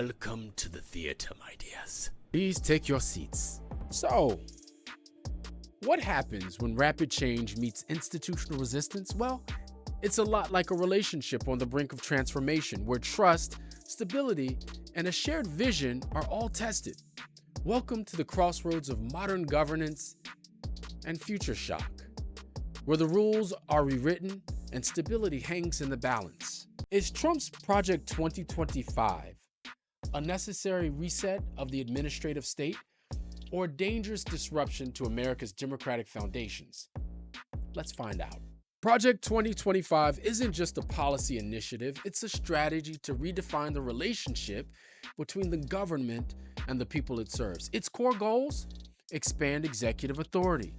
Welcome to the theater, my dears. Please take your seats. So, what happens when rapid change meets institutional resistance? Well, it's a lot like a relationship on the brink of transformation where trust, stability, and a shared vision are all tested. Welcome to the crossroads of modern governance and future shock, where the rules are rewritten and stability hangs in the balance. Is Trump's Project 2025 a necessary reset of the administrative state or dangerous disruption to America's democratic foundations? Let's find out. Project 2025 isn't just a policy initiative, it's a strategy to redefine the relationship between the government and the people it serves. Its core goals: expand executive authority,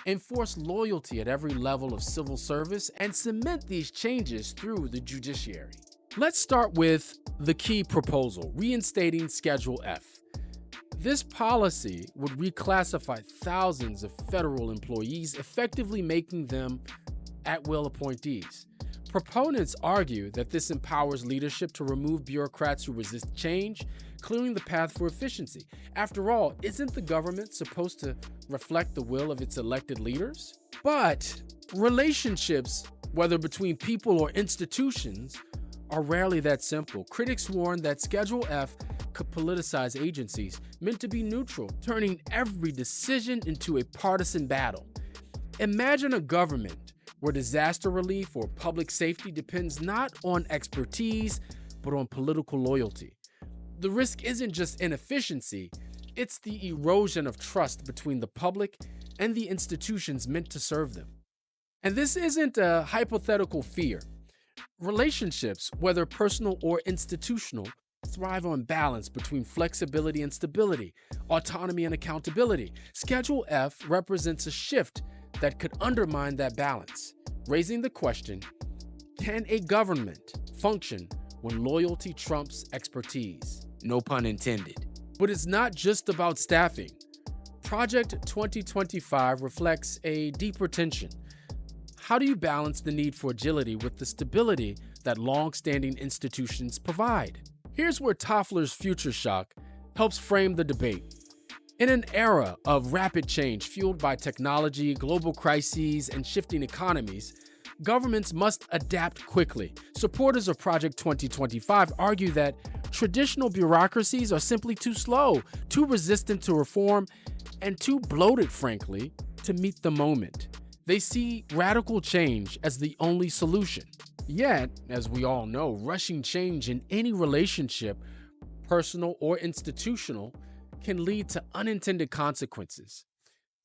enforce loyalty at every level of civil service, and cement these changes through the judiciary. Let's start with the key proposal, reinstating Schedule F. This policy would reclassify thousands of federal employees, effectively making them at-will appointees. Proponents argue that this empowers leadership to remove bureaucrats who resist change, clearing the path for efficiency. After all, isn't the government supposed to reflect the will of its elected leaders? But relationships, whether between people or institutions, are rarely that simple. Critics warn that Schedule F could politicize agencies meant to be neutral, turning every decision into a partisan battle. Imagine a government where disaster relief or public safety depends not on expertise, but on political loyalty. The risk isn't just inefficiency, it's the erosion of trust between the public and the institutions meant to serve them. And this isn't a hypothetical fear. Relationships, whether personal or institutional, thrive on balance between flexibility and stability, autonomy and accountability. Schedule F represents a shift that could undermine that balance, raising the question, can a government function when loyalty trumps expertise? No pun intended. But it's not just about staffing. Project 2025 reflects a deeper tension. How do you balance the need for agility with the stability that long-standing institutions provide? Here's where Toffler's Future Shock helps frame the debate. In an era of rapid change fueled by technology, global crises, and shifting economies, governments must adapt quickly. Supporters of Project 2025 argue that traditional bureaucracies are simply too slow, too resistant to reform, and too bloated, frankly, to meet the moment. They see radical change as the only solution. Yet, as we all know, rushing change in any relationship, personal or institutional, can lead to unintended consequences.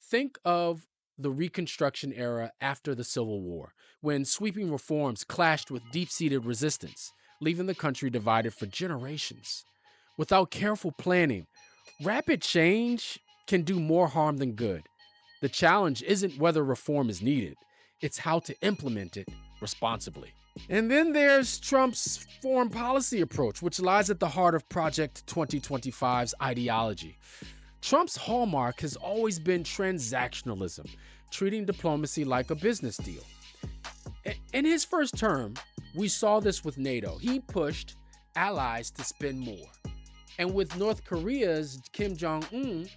Think of the Reconstruction era after the Civil War, when sweeping reforms clashed with deep-seated resistance, leaving the country divided for generations. Without careful planning, rapid change can do more harm than good. The challenge isn't whether reform is needed, it's how to implement it responsibly. And then there's Trump's foreign policy approach, which lies at the heart of Project 2025's ideology. Trump's hallmark has always been transactionalism, treating diplomacy like a business deal. In his first term, we saw this with NATO. He pushed allies to spend more. And with North Korea's Kim Jong-un,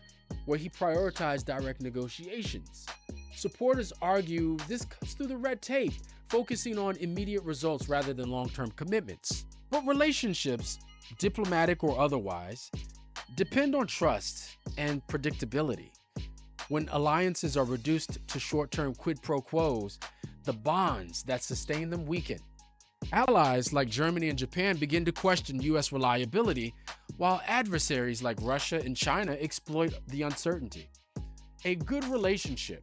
where he prioritized direct negotiations. Supporters argue this cuts through the red tape, focusing on immediate results rather than long-term commitments. But relationships, diplomatic or otherwise, depend on trust and predictability. When alliances are reduced to short-term quid pro quos, the bonds that sustain them weaken. Allies like Germany and Japan begin to question U.S. reliability, while adversaries like Russia and China exploit the uncertainty. A good relationship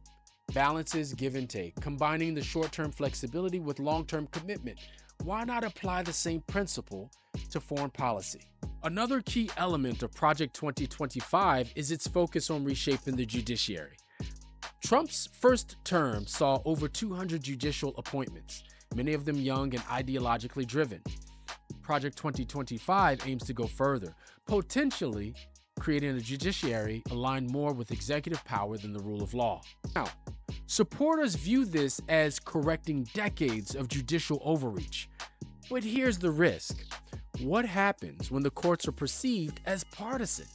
balances give and take, combining the short-term flexibility with long-term commitment. Why not apply the same principle to foreign policy? Another key element of Project 2025 is its focus on reshaping the judiciary. Trump's first term saw over 200 judicial appointments, many of them young and ideologically driven. Project 2025 aims to go further, potentially creating a judiciary aligned more with executive power than the rule of law. Now, supporters view this as correcting decades of judicial overreach. But here's the risk. What happens when the courts are perceived as partisan?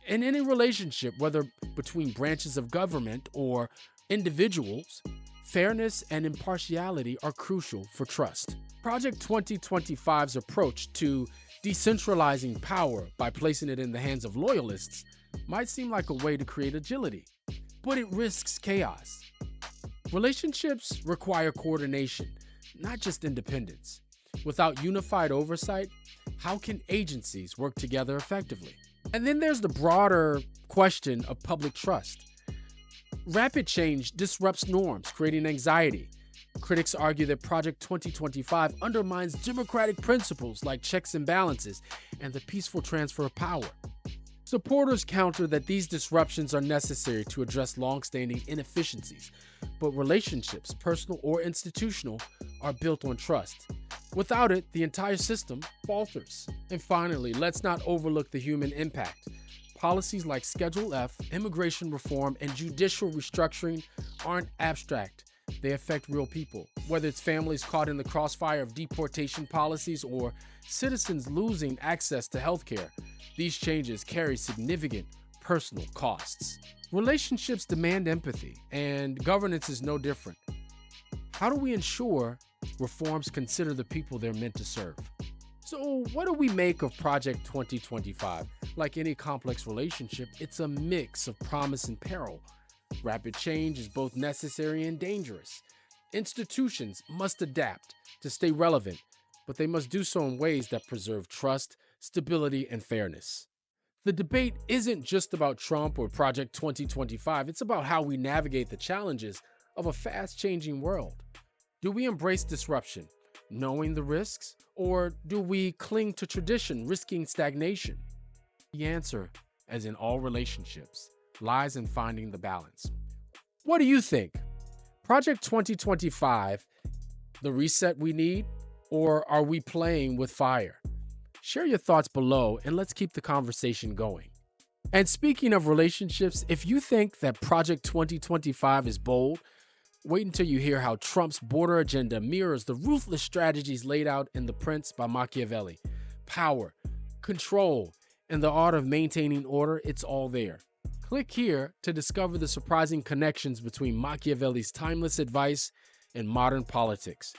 In any relationship, whether between branches of government or individuals, fairness and impartiality are crucial for trust. Project 2025's approach to decentralizing power by placing it in the hands of loyalists might seem like a way to create agility, but it risks chaos. Relationships require coordination, not just independence. Without unified oversight, how can agencies work together effectively? And then there's the broader question of public trust. Rapid change disrupts norms, creating anxiety. Critics argue that Project 2025 undermines democratic principles like checks and balances and the peaceful transfer of power. Supporters counter that these disruptions are necessary to address long-standing inefficiencies, but relationships, personal or institutional, are built on trust. Without it, the entire system falters. And finally, let's not overlook the human impact. Policies like Schedule F, immigration reform, and judicial restructuring aren't abstract. They affect real people. Whether it's families caught in the crossfire of deportation policies or citizens losing access to healthcare, these changes carry significant personal costs. Relationships demand empathy, and governance is no different. How do we ensure reforms consider the people they're meant to serve? So, what do we make of Project 2025? Like any complex relationship, it's a mix of promise and peril. Rapid change is both necessary and dangerous. Institutions must adapt to stay relevant, but they must do so in ways that preserve trust, stability, and fairness. The debate isn't just about Trump or Project 2025, it's about how we navigate the challenges of a fast-changing world. Do we embrace disruption, knowing the risks, or do we cling to tradition, risking stagnation? The answer, as in all relationships, lies in finding the balance. What do you think? Project 2025, the reset we need, or are we playing with fire? Share your thoughts below and let's keep the conversation going. And speaking of relationships, if you think that Project 2025 is bold, wait until you hear how Trump's border agenda mirrors the ruthless strategies laid out in The Prince by Machiavelli. Power, control, and the art of maintaining order, it's all there. Click here to discover the surprising connections between Machiavelli's timeless advice and modern politics.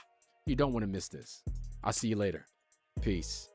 You don't want to miss this. I'll see you later. Peace.